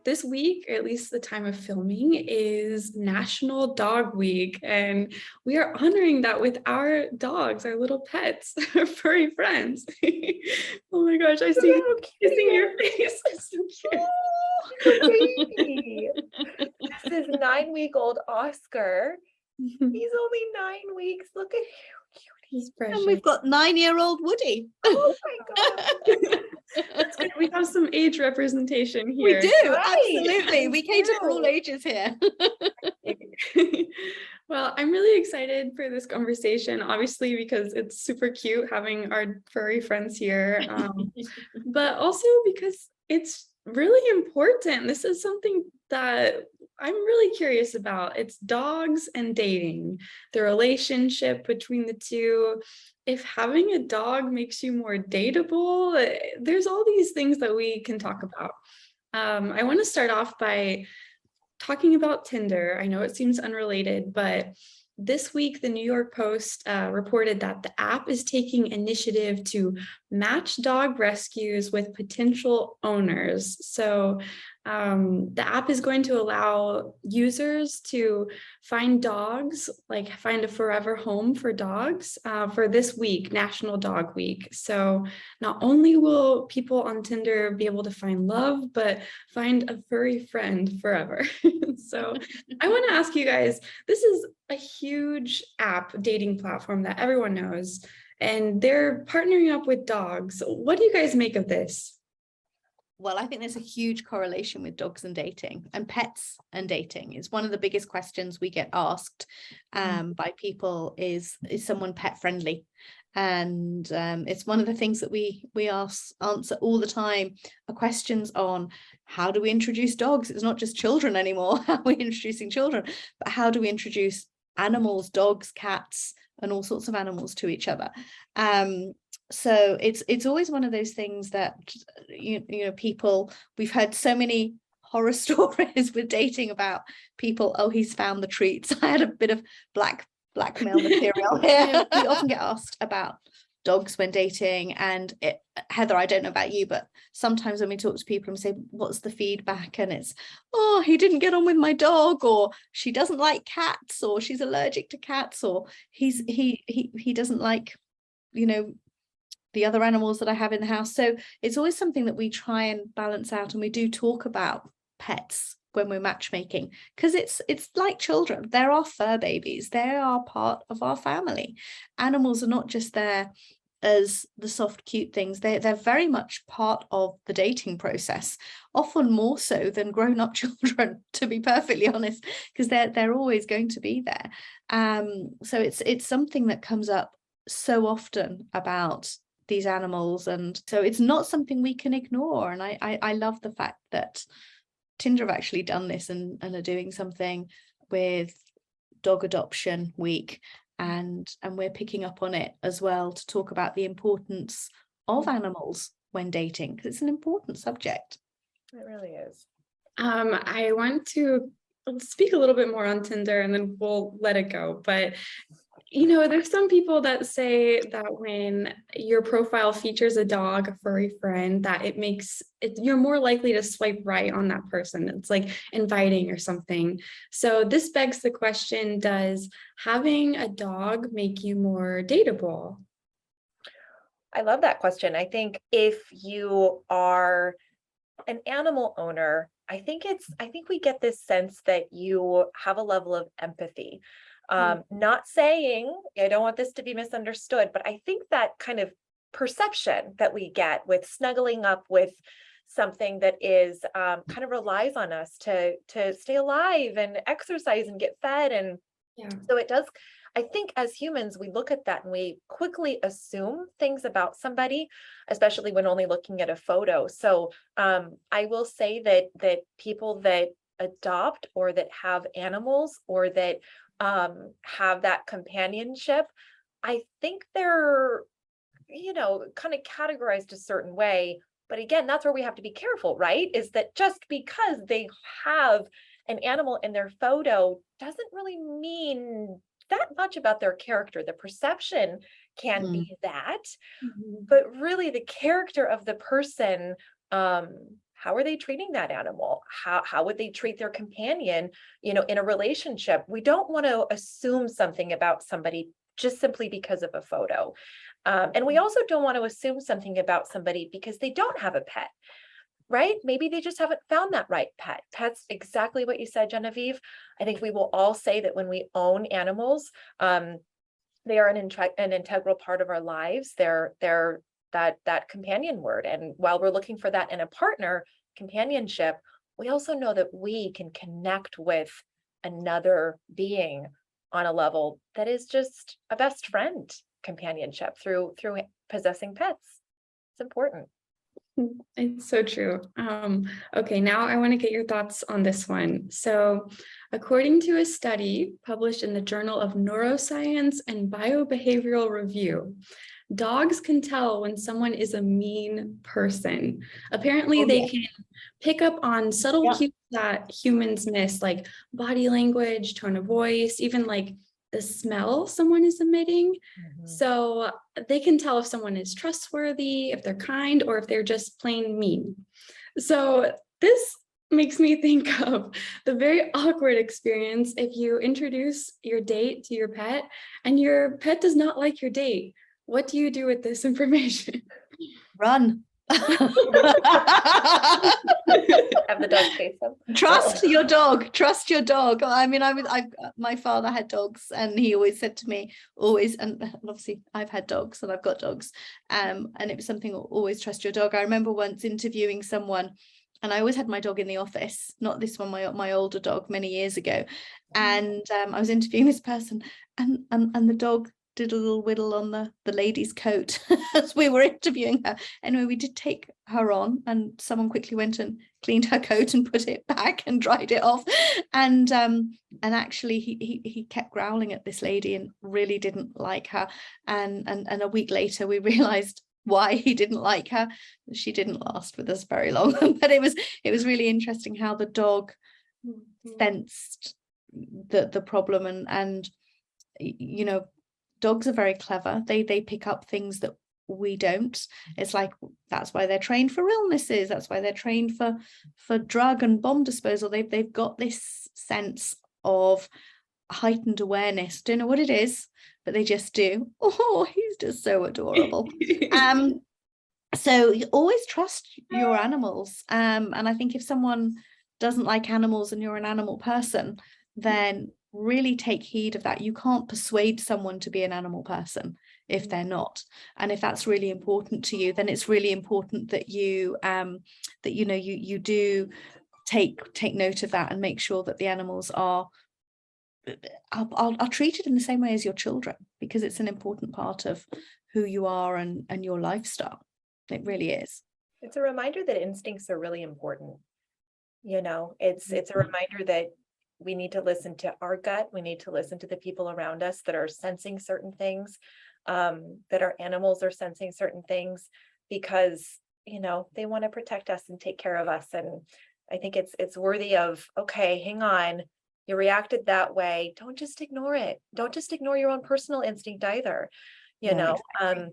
this week, or at least the time of filming, is National Dog Week, and we are honoring that with our dogs, our little pets, our furry friends. Oh my gosh, I see your face. It's so cute. Oh, baby. This is 9-week-old Oscar. He's only 9 weeks. Look at how cute He's precious. And we've got 9-year-old Woody. Oh my God. That's good. We have some age representation here. We do, Right. absolutely. We cater for all ages here. Well, I'm really excited for this conversation, obviously, because it's super cute having our furry friends here, but also because it's really important. This is something that I'm really curious about. It's dogs and dating, the relationship between the two. If having a dog makes you more dateable, there's all these things that we can talk about. I want to start off by talking about Tinder. I know it seems unrelated, but this week, the New York Post reported that the app is taking initiative to match dog rescues with potential owners. So the app is going to allow users to find dogs, like find a forever home for dogs for this week, National Dog Week. So not only will people on Tinder be able to find love, but find a furry friend forever. So I want to ask you guys, this is a huge app dating platform that everyone knows, and they're partnering up with dogs. What do you guys make of this? Well, I think there's a huge correlation with dogs and dating, and pets and dating. Is one of the biggest questions we get asked by people is someone pet friendly? And it's one of the things that we answer all the time, are questions on how do we introduce dogs? It's not just children anymore, how we're introducing children, but how do we introduce animals, dogs, cats, and all sorts of animals to each other? So it's always one of those things that you know people, we've heard so many horror stories with dating about people, oh, he's found the treats. I had a bit of blackmail material here. We often get asked about dogs when dating, and Heather, I don't know about you, but sometimes when we talk to people and say, what's the feedback, and it's, oh, he didn't get on with my dog, or she doesn't like cats, or she's allergic to cats, or he doesn't like, you know, the other animals that I have in the house. So it's always something that we try and balance out, and we do talk about pets when we're matchmaking, because it's like children. They're our fur babies, they are part of our family. Animals are not just there as the soft cute things, they're very much part of the dating process, often more so than grown-up children, to be perfectly honest, because they're always going to be there. So it's something that comes up so often about these animals, and so it's not something we can ignore. And I love the fact that Tinder have actually done this and are doing something with Dog Adoption Week, and we're picking up on it as well to talk about the importance of animals when dating, because it's an important subject. It really is. I want to speak a little bit more on Tinder, and then we'll let it go. But you know, there's some people that say that when your profile features a dog, a furry friend, that it makes it, you're more likely to swipe right on that person. It's like inviting or something. So this begs the question, does having a dog make you more dateable? I love that question. I think if you are an animal owner, I think we get this sense that you have a level of empathy. Not saying, I don't want this to be misunderstood, but I think that kind of perception that we get with snuggling up with something that is kind of relies on us to stay alive and exercise and get fed. And so it does, I think as humans, we look at that and we quickly assume things about somebody, especially when only looking at a photo. So I will say that people that adopt or that have animals or that have that companionship, I think they're, you know, kind of categorized a certain way. But again, that's where we have to be careful, right? Is that just because they have an animal in their photo doesn't really mean that much about their character. The perception can be that, but really the character of the person how are they treating that animal? How would they treat their companion, in a relationship? We don't want to assume something about somebody just simply because of a photo. And we also don't want to assume something about somebody because they don't have a pet, right? Maybe they just haven't found that right pet. Pets, exactly what you said, Genevieve. I think we will all say that when we own animals, they are an integral part of our lives. They're that companion word. And while we're looking for that in a partner, companionship, we also know that we can connect with another being on a level that is just a best friend companionship through possessing pets. It's important. It's so true. Okay, now I want to get your thoughts on this one. So, according to a study published in the Journal of Neuroscience and Biobehavioral Review, dogs can tell when someone is a mean person. Apparently, they can pick up on subtle cues that humans miss, like body language, tone of voice, even like the smell someone is emitting. So they can tell if someone is trustworthy, if they're kind, or if they're just plain mean. So this makes me think of the very awkward experience if you introduce your date to your pet and your pet does not like your date. What do you do with this information? Run. Have the dog chase them. Trust your dog. Trust your dog. I mean, my father had dogs, and he always said to me, and obviously I've had dogs and I've got dogs, and it was something, always trust your dog. I remember once interviewing someone, and I always had my dog in the office, not this one, my older dog, many years ago, and I was interviewing this person, and the dog did a little whittle on the lady's coat as we were interviewing her. Anyway, we did take her on, and someone quickly went and cleaned her coat and put it back and dried it off. And actually he kept growling at this lady and really didn't like her. And a week later we realized why he didn't like her. She didn't last with us very long. But it was really interesting how the dog sensed the problem, and dogs are very clever. They pick up things that we don't. It's like, that's why they're trained for illnesses. That's why they're trained for drug and bomb disposal. They've got this sense of heightened awareness. Don't know what it is, but they just do. Oh, he's just so adorable. So you always trust your animals. And I think if someone doesn't like animals and you're an animal person, then really take heed of that. You can't persuade someone to be an animal person if they're not. And if that's really important to you, then it's really important that you you do take note of that and make sure that the animals are treated in the same way as your children, because it's an important part of who you are and your lifestyle. It really is. It's a reminder that instincts are really important. It's a reminder that we need to listen to our gut. We need to listen to the people around us that are sensing certain things, that our animals are sensing certain things, because, they want to protect us and take care of us. And I think it's worthy of, okay, hang on, you reacted that way. Don't just ignore it. Don't just ignore your own personal instinct either. Exactly.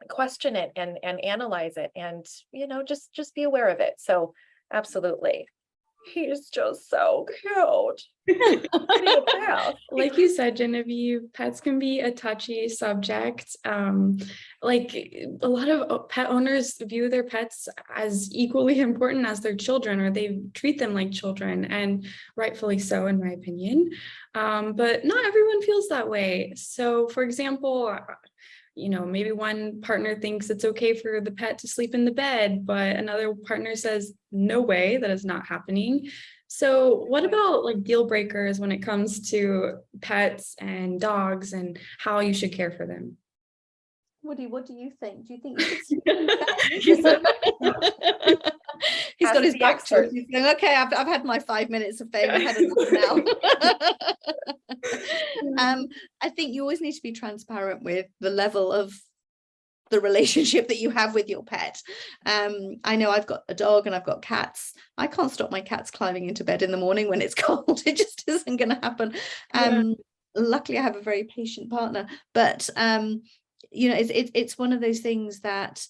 Question it and analyze it, and, just be aware of it. So absolutely. He's just so cute. Like you said, Genevieve, pets can be a touchy subject. Like a lot of pet owners view their pets as equally important as their children, or they treat them like children, and rightfully so, in my opinion. But not everyone feels that way. So, for example, maybe one partner thinks it's okay for the pet to sleep in the bed, but another partner says, no way, that is not happening. So what about like deal breakers when it comes to pets and dogs and how you should care for them? Woody, what do you think? Do you think you should He's got his back to it. He's going, okay, I've had my 5 minutes of fame. I've had enough now. I think you always need to be transparent with the level of the relationship that you have with your pet. I know I've got a dog and I've got cats. I can't stop my cats climbing into bed in the morning when it's cold. It just isn't going to happen. Luckily, I have a very patient partner, but it's one of those things that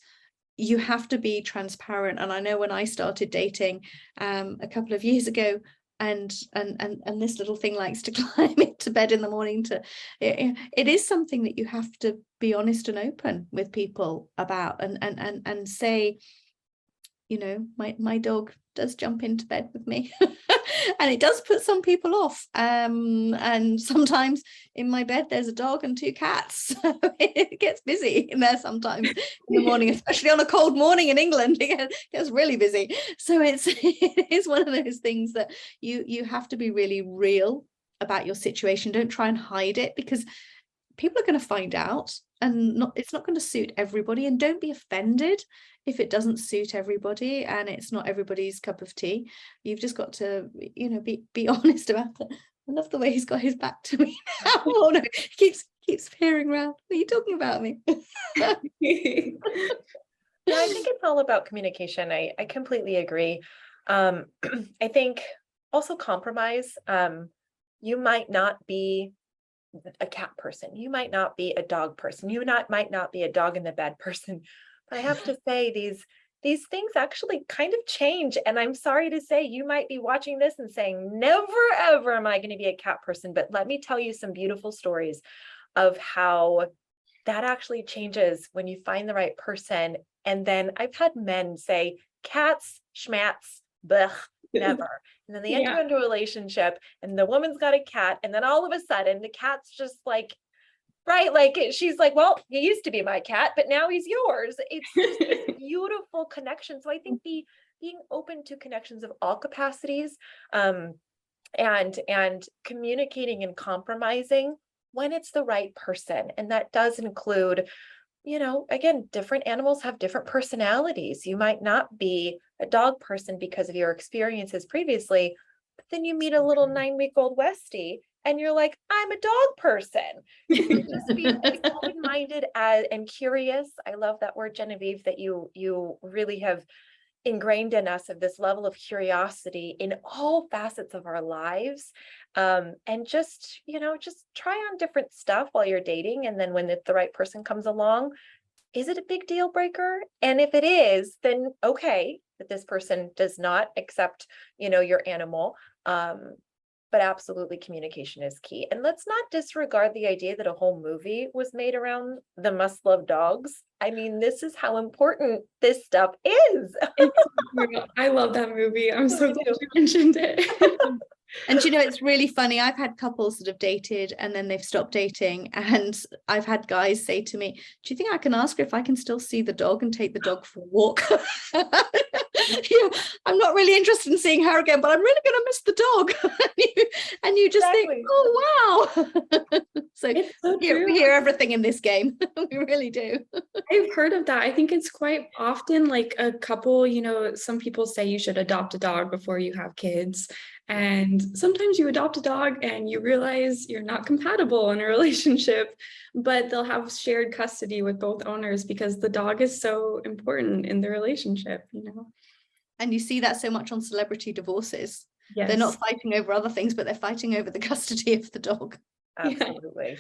you have to be transparent. And I know when I started dating a couple of years ago, and this little thing likes to climb into bed in the morning it is something that you have to be honest and open with people about, and say, you know, my dog does jump into bed with me and it does put some people off, and sometimes in my bed there's a dog and 2 cats, so it gets busy in there sometimes in the morning, especially on a cold morning in England. It gets really busy. So it is one of those things that you have to be really real about your situation. Don't try and hide it, because people are going to find out, and it's not going to suit everybody. And don't be offended if it doesn't suit everybody and it's not everybody's cup of tea. You've just got to, you know, be honest about it. I love the way he's got his back to me now. Oh no, he keeps peering around. What are you talking about me? Yeah, I think it's all about communication. I completely agree. I think also compromise. You might not be a cat person. You might not be a dog person. You might not be a dog in the bed person. But I have to say, these things actually kind of change. And I'm sorry to say, you might be watching this and saying, never, ever am I going to be a cat person. But let me tell you some beautiful stories of how that actually changes when you find the right person. And then I've had men say, cats, schmats, blech, never. And then they enter into a relationship and the woman's got a cat. And then all of a sudden the cat's just like, right, like she's like, well, he used to be my cat, but now he's yours. It's just this beautiful connection. So I think being open to connections of all capacities, and communicating and compromising when it's the right person. And that does include, you know, again, different animals have different personalities. You might not be a dog person because of your experiences previously, but then you meet a little 9-week-old Westie and you're like, I'm a dog person. Just be open-minded and curious. I love that word, Genevieve, that you really have ingrained in us, of this level of curiosity in all facets of our lives. And just, you know, just try on different stuff while you're dating. And then when the right person comes along, is it a big deal breaker? And if it is, then okay, that this person does not accept, you know, your animal. But absolutely communication is key. And let's not disregard the idea that a whole movie was made around the must love dogs. I mean, this is how important this stuff is. I love that movie. I'm so glad you mentioned it. And you know, it's really funny. I've had couples that have dated and then they've stopped dating. And I've had guys say to me, do you think I can ask her if I can still see the dog and take the dog for a walk? You know, I'm not really interested in seeing her again, but I'm really going to miss the dog. and you just Exactly. think, oh, wow. So, It's so we true. hear everything in this game. We really do. I've heard of that. I think it's quite often like a couple, you know, some people say you should adopt a dog before you have kids. And sometimes you adopt a dog and you realize you're not compatible in a relationship, but they'll have shared custody with both owners because the dog is so important in the relationship, you know. And you see that so much on celebrity divorces. Yes. They're not fighting over other things, but they're fighting over the custody of the dog. Absolutely.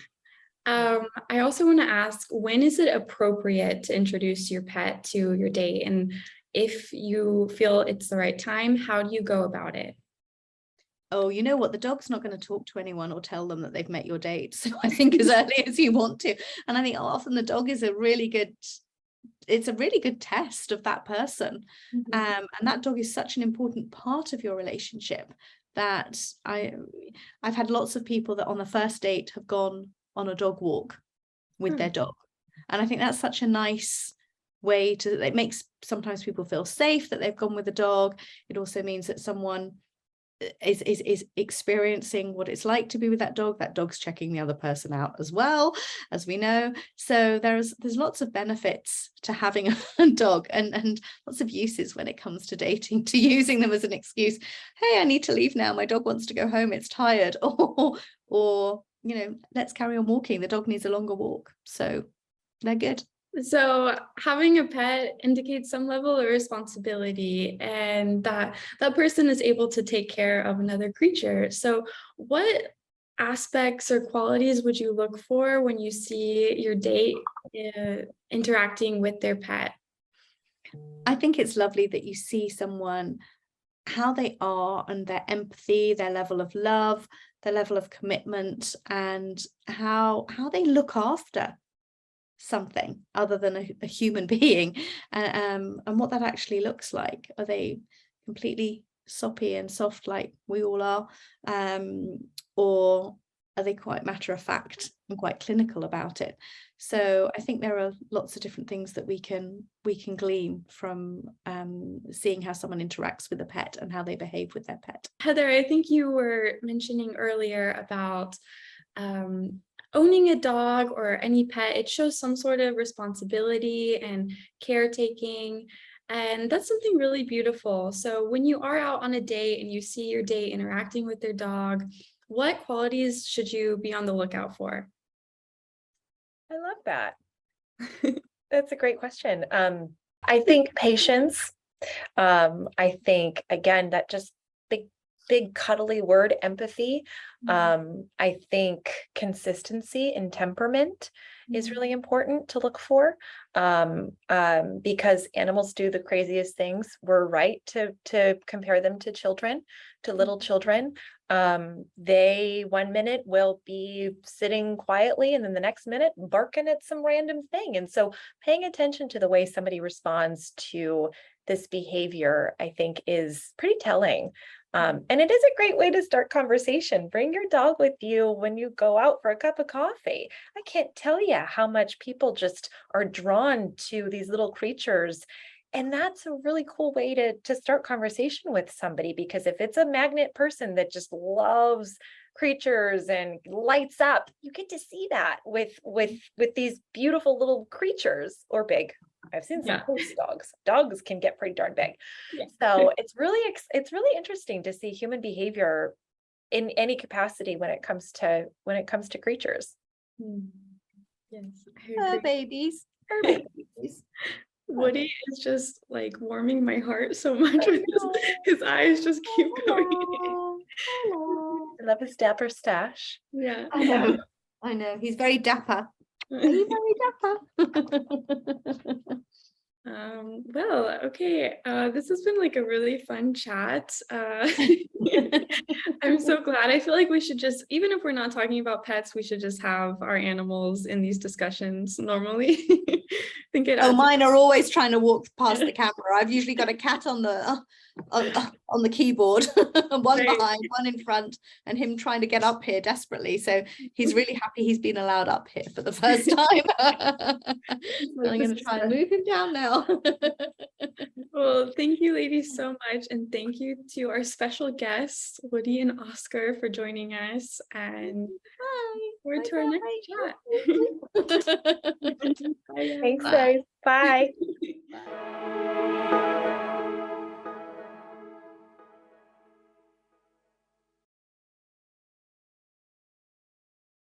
I also want to ask, when is it appropriate to introduce your pet to your date? And if you feel it's the right time, how do you go about it? Oh, you know what? The dog's not going to talk to anyone or tell them that they've met your date. So I think as early as you want to. And I think often the dog is a really good test of that person. Mm-hmm. And that dog is such an important part of your relationship that I've had lots of people that on the first date have gone on a dog walk with their dog. And I think that's such a nice way to, it makes sometimes people feel safe that they've gone with a dog. It also means that someone is experiencing what it's like to be with that dog. That dog's checking the other person out as well, as we know. So there's lots of benefits to having a dog and lots of uses when it comes to dating, to using them as an excuse. Hey, I need to leave now. My dog wants to go home. It's tired. Or you know, let's carry on walking. The dog needs a longer walk. So they're good. So having a pet indicates some level of responsibility, and that person is able to take care of another creature. So what aspects or qualities would you look for when you see your date interacting with their pet? I think it's lovely that you see someone, how they are, and their empathy, their level of love, their level of commitment, and how they look after something other than a human being, and what that actually looks like. Are they completely soppy and soft like we all are, or are they quite matter of fact and quite clinical about it? So I think there are lots of different things that we can glean from seeing how someone interacts with a pet and how they behave with their pet. Heather, I think you were mentioning earlier about owning a dog or any pet. It shows some sort of responsibility and caretaking. And that's something really beautiful. So when you are out on a date and you see your date interacting with their dog, what qualities should you be on the lookout for? I love that. That's a great question. I think patience. I think, again, that just big cuddly word, empathy. I think consistency and temperament is really important to look for, because animals do the craziest things. We're right to compare them to children, to little children. They 1 minute will be sitting quietly and then the next minute barking at some random thing. And so paying attention to the way somebody responds to this behavior, I think, is pretty telling. And it is a great way to start conversation. Bring your dog with you when you go out for a cup of coffee. I can't tell you how much people just are drawn to these little creatures. And that's a really cool way to start conversation with somebody, because if it's a magnet person that just loves creatures and lights up, you get to see that with these beautiful little creatures, or big. I've seen some host dogs. Dogs can get pretty darn big. Yeah. So it's really interesting to see human behavior in any capacity when it comes to creatures. Yes, Fur babies. Fur babies. Woody is just like warming my heart so much with his eyes just keep going. I love his dapper stash. Yeah. I know. He's very dapper. Are you very dapper? Well, okay. This has been like a really fun chat. I'm so glad. I feel like we should just, even if we're not talking about pets, we should just have our animals in these discussions normally. I think it Oh, adds mine are always trying to walk past the camera. I've usually got a cat on the keyboard, one behind, one in front, and him trying to get up here desperately. So he's really happy he's been allowed up here for the first time. I'm going to try and move him down now. Well, thank you, ladies, so much. And thank you to our special guests, Woody and Oscar, for joining us. And forward to our next chat. Thanks, guys. Bye. Bye.